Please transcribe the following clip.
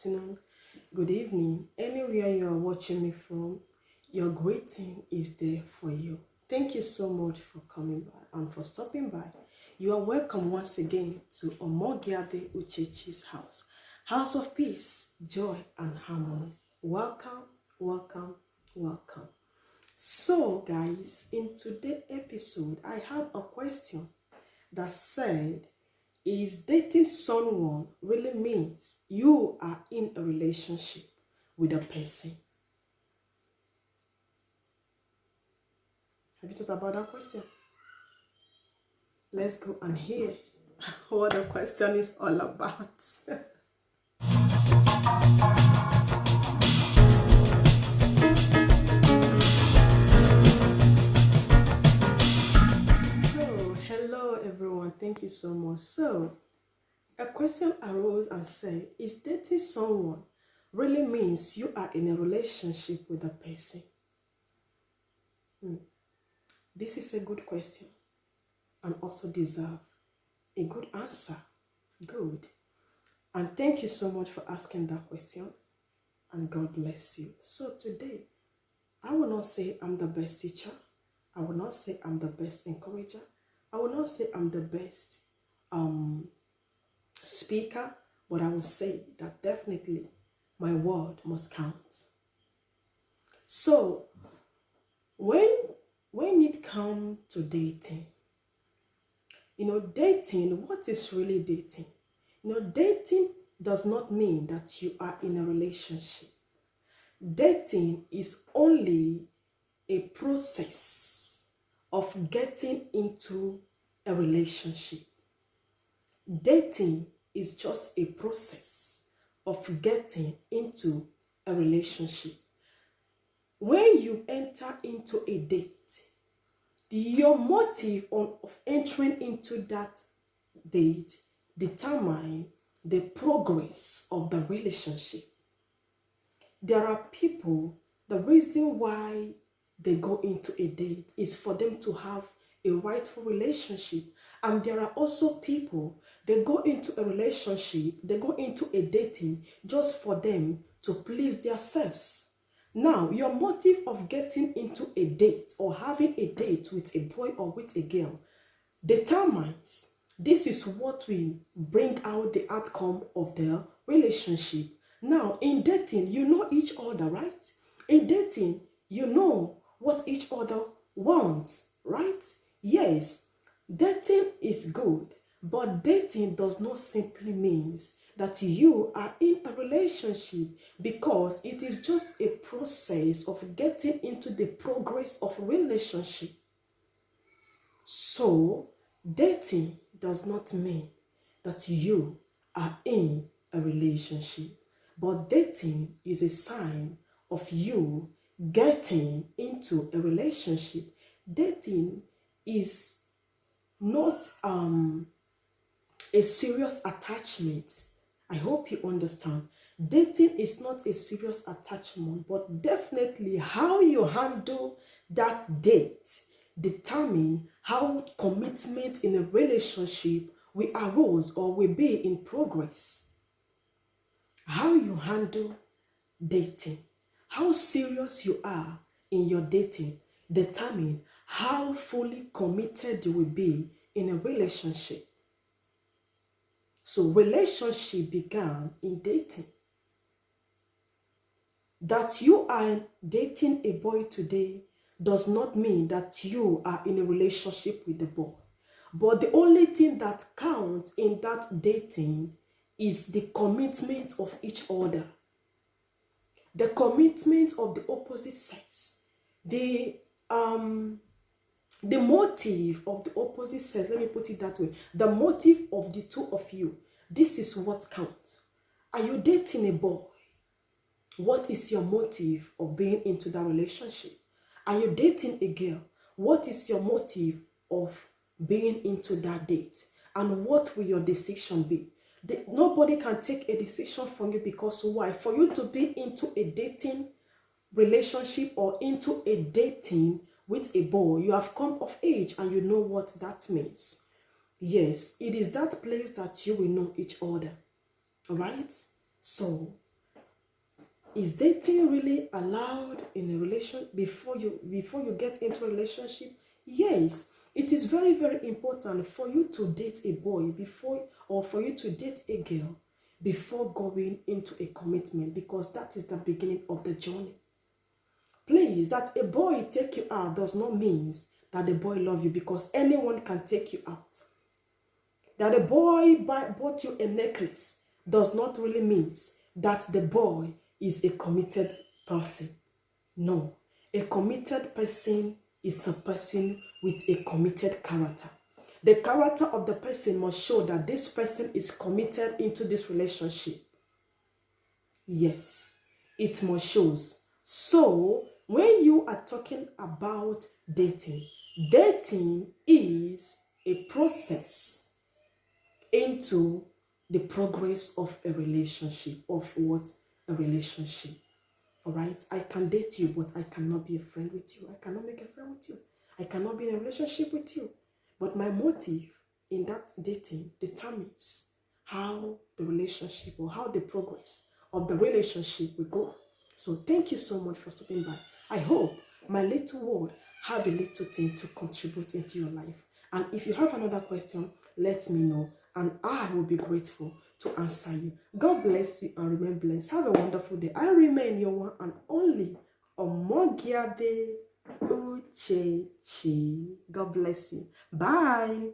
afternoon, good evening, anywhere you are watching me from, your greeting is there for you. Thank you so much for coming by and for stopping by. You are welcome once again to Omogiade Uchechi's house, house of peace, joy, and harmony. Welcome, welcome, welcome. So, guys, in today's episode, I have a question that said, is dating someone really means you are in a relationship with a person? Have you thought about that question? Let's go and hear what the question is all about. So, hello everyone. Thank you so much. So, a question arose and said, is dating someone really means you are in a relationship with a person? This is a good question and also deserve a good answer. Good. And thank you so much for asking that question. And God bless you. So today, I will not say I'm the best teacher. I will not say I'm the best encourager. I will not say I'm the best speaker. But I will say that definitely my word must count. So when it comes to dating, dating, what is really dating? Dating does not mean that you are in a relationship. Dating is only a process of getting into a relationship. Dating is just a process of getting into a relationship. When you enter into a date, your motive of entering into that date determine the progress of the relationship. There are people, the reason why they go into a date is for them to have a rightful relationship. And there are also people, they go into a relationship, they go into a dating just for them to please themselves. Now, your motive of getting into a date or having a date with a boy or with a girl determines, this is what will bring out the outcome of the relationship. Now, in dating, you know each other, right? In dating, you know what each other wants, right? Yes, dating is good, but dating does not simply mean that you are in a relationship, because it is just a process of getting into the progress of relationship. So, dating does not mean that you are in a relationship, but dating is a sign of you getting into a relationship. Dating is not a serious attachment. I hope you understand. Dating is not a serious attachment, but definitely how you handle that date determine how commitment in a relationship will arise or will be in progress. How you handle dating, how serious you are in your dating determine how fully committed you will be in a relationship. So relationship began in dating. That you are dating a boy today does not mean that you are in a relationship with the boy. But the only thing that counts in that dating is the commitment of each other. The commitment of the opposite sex. The motive of the opposite sex, let me put it that way. The motive of the two of you. This is what counts. Are you dating a boy? What is your motive of being into that relationship? Are you dating a girl? What is your motive of being into that date? And what will your decision be? Nobody can take a decision from you, because why? For you to be into a dating relationship or into a dating with a boy, you have come of age and you know what that means. Yes, it is that place that you will know each other. All right? So, Is dating really allowed in a relation before you get into a relationship? Yes, it is very, very important for you to date a boy before, or for you to date a girl before going into a commitment, because that is the beginning of the journey. Please, that a boy take you out does not mean that the boy love you, because anyone can take you out. That a boy bought you a necklace does not really mean that the boy is a committed person. No, a committed person is a person with a committed character. The character of the person must show that this person is committed into this relationship. Yes, it must show. So, when you are talking about dating, dating is a process into the progress of a relationship, of what? A relationship. All right, I can date you, but I cannot be a friend with you. I cannot make a friend with you. I cannot be in a relationship with you. But my motive in that dating determines how the relationship, or how the progress of the relationship will go. So thank you so much for stopping by. I hope my little word have a little thing to contribute into your life. And if you have another question, let me know, and I will be grateful to answer you. God bless you and remain blessed. Have a wonderful day. I remain your one and only Omogiade Uchechi. God bless you. Bye.